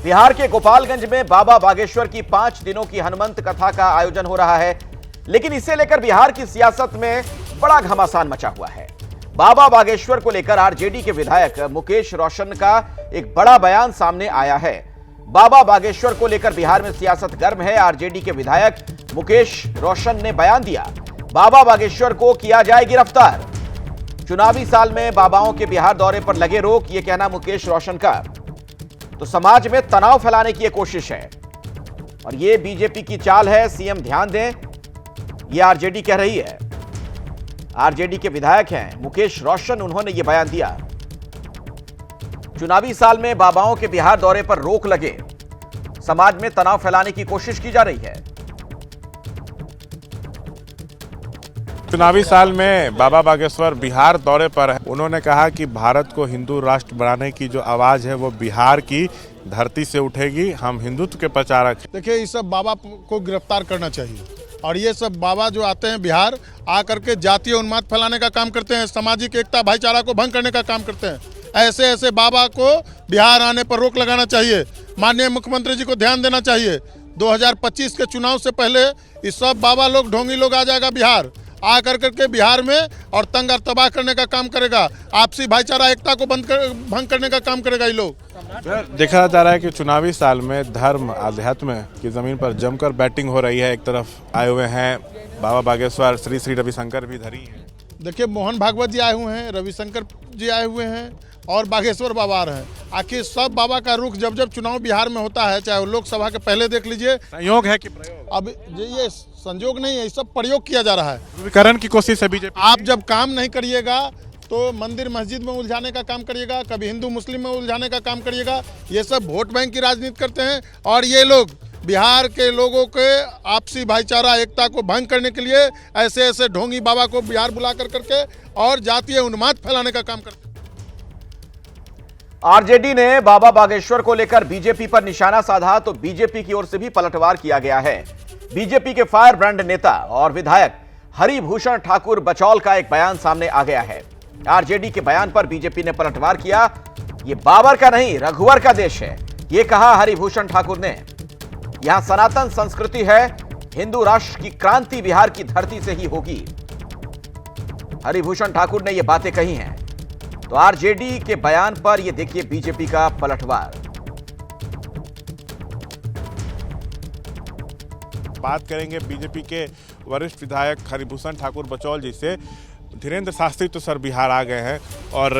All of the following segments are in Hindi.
बिहार के गोपालगंज में बाबा बागेश्वर की 5 दिनों की हनुमंत कथा का आयोजन हो रहा है, लेकिन इसे लेकर बिहार की सियासत में बड़ा घमासान मचा हुआ है। बाबा बागेश्वर को लेकर आरजेडी के विधायक मुकेश रोशन का एक बड़ा बयान सामने आया है। बाबा बागेश्वर को लेकर बिहार में सियासत गर्म है। आरजेडी के विधायक मुकेश रोशन ने बयान दिया, बाबा बागेश्वर को किया जाए गिरफ्तार। चुनावी साल में बाबाओं के बिहार दौरे पर लगे रोक, यह कहना मुकेश रोशन का। तो समाज में तनाव फैलाने की यह कोशिश है और यह बीजेपी की चाल है। सीएम ध्यान दें, यह आरजेडी कह रही है। आरजेडी के विधायक हैं मुकेश रोशन, उन्होंने यह बयान दिया। चुनावी साल में बाबाओं के बिहार दौरे पर रोक लगे, समाज में तनाव फैलाने की कोशिश की जा रही है। चुनावी साल में बाबा बागेश्वर बिहार दौरे पर है। उन्होंने कहा कि भारत को हिंदू राष्ट्र बनाने की जो आवाज है वो बिहार की धरती से उठेगी। हम हिंदुत्व के प्रचारक हैं। देखिए, इस सब बाबा को गिरफ्तार करना चाहिए और ये सब बाबा जो आते हैं बिहार आकर के जातीय उन्माद फैलाने का काम करते हैं, सामाजिक एकता भाईचारा को भंग करने का काम करते हैं। ऐसे ऐसे बाबा को बिहार आने पर रोक लगाना चाहिए। माननीय मुख्यमंत्री जी को ध्यान देना चाहिए। 2025 के चुनाव से पहले इस सब बाबा लोग, ढोंगी लोग आ जाएगा बिहार, आकर करके बिहार में और तंग और तबाह करने का काम करेगा। आपसी भाईचारा एकता को भंग करने का काम करेगा ये लोग। देखा जा रहा है कि चुनावी साल में धर्म अध्यात्म की जमीन पर जमकर बैटिंग हो रही है। एक तरफ आए हुए हैं बाबा बागेश्वर, श्री श्री रविशंकर भी धरी है। देखिए, मोहन भागवत जी आए हुए हैं, रविशंकर जी आए हुए हैं और बागेश्वर बाबा आ रहे हैं। आखिर सब बाबा का रुख जब जब चुनाव बिहार में होता है, चाहे वो लोकसभा के पहले देख लीजिए, संयोग है कि प्रयोग? अब ये संयोग नहीं है, ये सब प्रयोग किया जा रहा है। ध्रुवीकरण की कोशिश है बीजेपी। आप जब काम नहीं करिएगा तो मंदिर मस्जिद में उलझाने का काम करिएगा, कभी हिंदू मुस्लिम में उलझाने का काम करिएगा। ये सब वोट बैंक की राजनीति करते हैं और ये लोग बिहार के लोगों के आपसी भाईचारा एकता को भंग करने के लिए ऐसे ऐसे ढोंगी बाबा को बिहार बुला कर करके और जातीय उन्माद फैलाने का काम करते हैं। आरजेडी ने बाबा बागेश्वर को लेकर बीजेपी पर निशाना साधा तो बीजेपी की ओर से भी पलटवार किया गया है। बीजेपी के फायर ब्रांड नेता और विधायक हरिभूषण ठाकुर बचौल का एक बयान सामने आ गया है। आरजेडी के बयान पर बीजेपी ने पलटवार किया। यह बाबर का नहीं, रघुवर का देश है, यह कहा हरिभूषण ठाकुर ने। यहां सनातन संस्कृति है, हिंदू राष्ट्र की क्रांति बिहार की धरती से ही होगी। हरिभूषण ठाकुर ने यह बातें कही हैं। तो आरजेडी के बयान पर यह देखिए बीजेपी का पलटवार। बात करेंगे बीजेपी के वरिष्ठ विधायक हरिभूषण ठाकुर बचौल जी से। धीरेन्द्र शास्त्री तो सर बिहार आ गए हैं और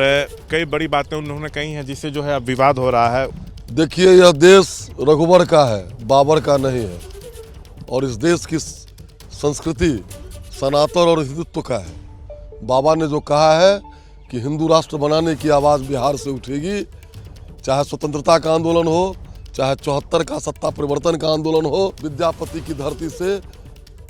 कई बड़ी बातें उन्होंने कही हैं जिससे जो है अब विवाद हो रहा है। देखिए, यह देश रघुवर का है, बाबर का नहीं है और इस देश की संस्कृति सनातन और हिंदुत्व का है। बाबा ने जो कहा है कि हिंदू राष्ट्र बनाने की आवाज़ बिहार से उठेगी, चाहे स्वतंत्रता का आंदोलन हो, चाहे 74 का सत्ता परिवर्तन का आंदोलन हो। विद्यापति की धरती से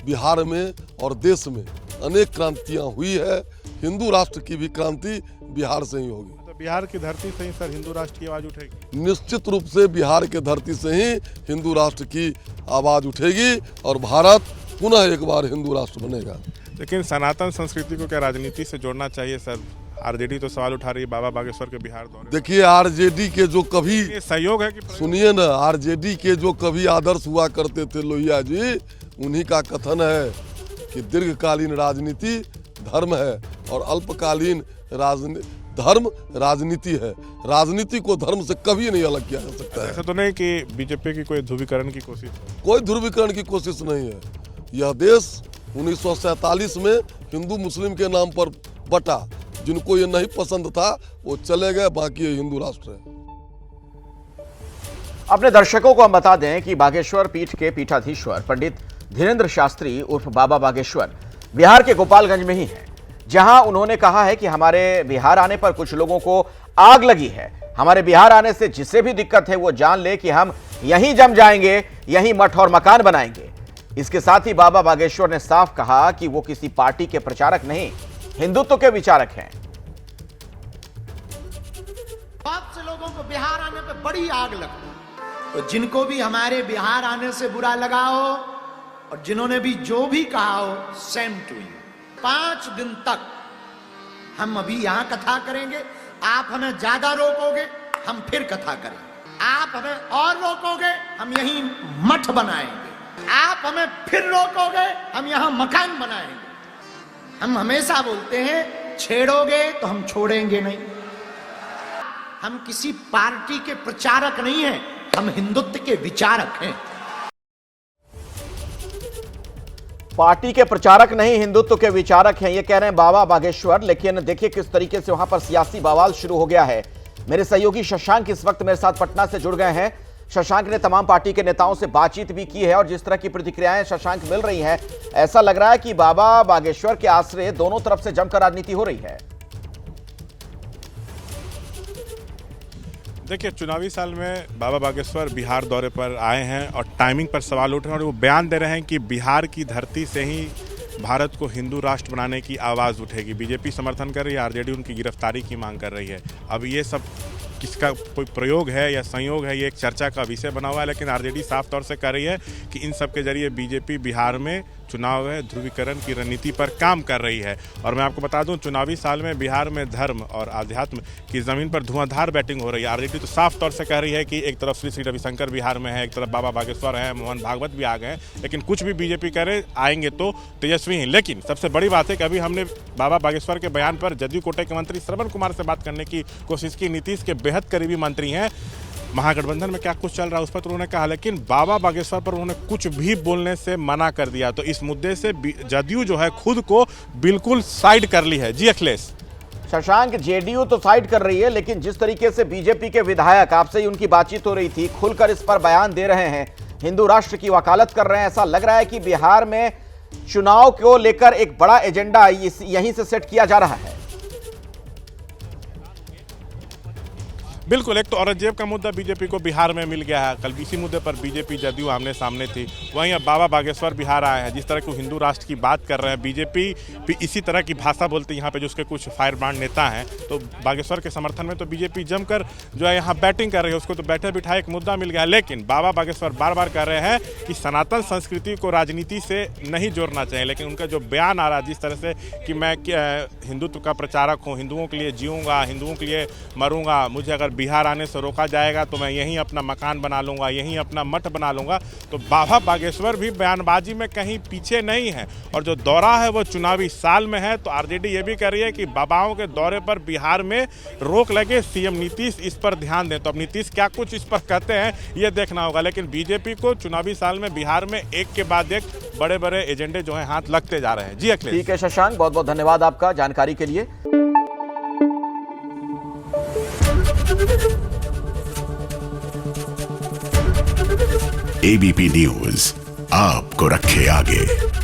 बिहार में और देश में अनेक क्रांतियां हुई है। हिंदू राष्ट्र की भी क्रांति बिहार से ही होगी। तो बिहार की धरती से ही सर हिंदू राष्ट्र की आवाज़ उठेगी? निश्चित रूप से बिहार के धरती से ही हिंदू राष्ट्र की आवाज़ उठेगी और भारत पुनः एक बार हिंदू राष्ट्र बनेगा। लेकिन सनातन संस्कृति को क्या राजनीति से जोड़ना चाहिए सर? आरजेडी तो सवाल उठा रही है बाबा बागेश्वर के बिहार दौरे। देखिए, आरजेडी के जो कभी सहयोग है कि सुनिए ना, आरजेडी के जो कभी आदर्श हुआ करते थे लोहिया जी, उन्हीं का कथन है कि दीर्घकालीन राजनीति धर्म है और अल्पकालीन धर्म राजनीति है। राजनीति को धर्म से कभी नहीं अलग किया जा सकता है। ऐसा तो नहीं कि बीजेपी की कोई ध्रुवीकरण की कोशिश है? कोई ध्रुवीकरण की कोशिश नहीं है। यह देश 1947 में हिंदू मुस्लिम के नाम पर बटा। जिनको ये नहीं पसंद था वो चले गए, बाकी ये हिंदू राष्ट्र है। अपने दर्शकों को हम बता दें कि बागेश्वर पीठ के पीठाधीश्वर पंडित धीरेन्द्र शास्त्री उर्फ बाबा बागेश्वर बिहार के गोपालगंज में ही हैं, जहां उन्होंने कहा है कि हमारे बिहार आने पर कुछ लोगों को आग लगी है। हमारे बिहार आने से जिसे भी दिक्कत है वो जान ले कि हम यहीं जम जाएंगे, यहीं मठ और मकान बनाएंगे। इसके साथ ही बाबा बागेश्वर ने साफ कहा कि वो किसी पार्टी के प्रचारक नहीं, हिंदुत्व के विचारक हैं। बहुत से लोगों को बिहार आने पे बड़ी आग लगती है, तो जिनको भी हमारे बिहार आने से बुरा लगा हो और जिन्होंने भी जो भी कहा हो, सेम टू यू। 5 दिन तक हम अभी यहां कथा करेंगे, आप हमें ज्यादा रोकोगे, हम फिर कथा करेंगे। आप हमें और रोकोगे, हम यहीं मठ बनाएंगे। आप हमें फिर रोकोगे, हम यहां मकान बनाएंगे। हम हमेशा बोलते हैं, छेड़ोगे तो हम छोड़ेंगे नहीं। हम किसी पार्टी के प्रचारक नहीं हैं, हम हिंदुत्व के विचारक हैं। पार्टी के प्रचारक नहीं, हिंदुत्व के विचारक हैं, ये कह रहे हैं बाबा बागेश्वर। लेकिन देखिए किस तरीके से वहां पर सियासी बवाल शुरू हो गया है। मेरे सहयोगी शशांक इस वक्त मेरे साथ पटना से जुड़ गए हैं। शशांक ने तमाम पार्टी के नेताओं से बातचीत भी की है और जिस तरह की प्रतिक्रियाएं शशांक मिल रही हैं, ऐसा लग रहा है कि बाबा बागेश्वर के आश्रय दोनों तरफ से जमकर राजनीति हो रही है। देखिए, चुनावी साल में बाबा बागेश्वर बिहार दौरे पर आए हैं और टाइमिंग पर सवाल उठ रहे हैं और वो बयान दे रहे हैं कि बिहार की धरती से ही भारत को हिंदू राष्ट्र बनाने की आवाज़ उठेगी। बीजेपी समर्थन कर रही है, आरजेडी उनकी गिरफ्तारी की मांग कर रही है। अब ये सब किसका कोई प्रयोग है या संयोग है, ये एक चर्चा का विषय बना हुआ है। लेकिन आरजेडी साफ तौर से कह रही है कि इन सब के जरिए बीजेपी बिहार में चुनाव है ध्रुवीकरण की रणनीति पर काम कर रही है। और मैं आपको बता दूं, चुनावी साल में बिहार में धर्म और आध्यात्म की ज़मीन पर धुआंधार बैटिंग हो रही है। आरजेडी तो साफ तौर से कह रही है कि एक तरफ श्री रविशंकर बिहार में है, एक तरफ बाबा बागेश्वर है, मोहन भागवत भी आ गए हैं। लेकिन कुछ भी बीजेपी करे, आएंगे तो तेजस्वी ही। लेकिन सबसे बड़ी बात है कि अभी हमने बाबा बागेश्वर के बयान पर जदयू कोटे के मंत्री श्रवण कुमार से बात करने की कोशिश की। नीतीश के बेहद करीबी मंत्री हैं, महागठबंधन में क्या कुछ चल रहा है उस पर तो उन्होंने कहा, लेकिन बाबा बागेश्वर पर उन्होंने कुछ भी बोलने से मना कर दिया। तो इस मुद्दे से जदयू जो है खुद को बिल्कुल साइड कर ली है। जी अखिलेश। शशांक, जेडीयू तो साइड कर रही है, लेकिन जिस तरीके से बीजेपी के विधायक, आपसे ही उनकी बातचीत हो रही थी, खुलकर इस पर बयान दे रहे हैं, हिंदू राष्ट्र की वकालत कर रहे हैं, ऐसा लग रहा है कि बिहार में चुनाव को लेकर एक बड़ा एजेंडा यहीं से सेट किया जा रहा है। बिल्कुल, एक तो औरंगजेब का मुद्दा बीजेपी को बिहार में मिल गया है। कल इसी मुद्दे पर बीजेपी जदयू आमने सामने थी। वहीं अब बाबा बागेश्वर बिहार आए हैं, जिस तरह को हिंदू राष्ट्र की बात कर रहे हैं। बीजेपी भी इसी तरह की भाषा बोलती है यहाँ पे, जो उसके कुछ फायर ब्रांड नेता हैं। तो बागेश्वर के समर्थन में तो बीजेपी जमकर जो है यहाँ बैटिंग कर रही है, उसको तो बैठे बिठाए एक मुद्दा मिल गया। लेकिन बाबा बागेश्वर बार बार कह रहे हैं कि सनातन संस्कृति को राजनीति से नहीं जोड़ना चाहिए। लेकिन उनका जो बयान आ रहा है जिस तरह से कि मैं हिंदुत्व का प्रचारक हूँ, हिंदुओं के लिए जीऊँगा, हिंदुओं के लिए मरूंगा, मुझे अगर बिहार आने से रोका जाएगा तो मैं यहीं अपना मकान बना लूंगा, यहीं अपना मठ बना लूंगा। तो बाबा बागेश्वर भी बयानबाजी में कहीं पीछे नहीं है। और जो दौरा है वो चुनावी साल में है। तो आरजेडी ये भी कह रही है कि बाबाओं के दौरे पर बिहार में रोक लगे, सीएम नीतीश इस पर ध्यान दें। तो अब नीतीश क्या कुछ इस पर कहते हैं ये देखना होगा। लेकिन बीजेपी को चुनावी साल में बिहार में एक के बाद एक बड़े बड़े एजेंडे जो है हाथ लगते जा रहे हैं। जी अखिलेश। ठीक है शशांक, बहुत बहुत धन्यवाद आपका जानकारी के लिए। एबीपी न्यूज आपको रखे आगे।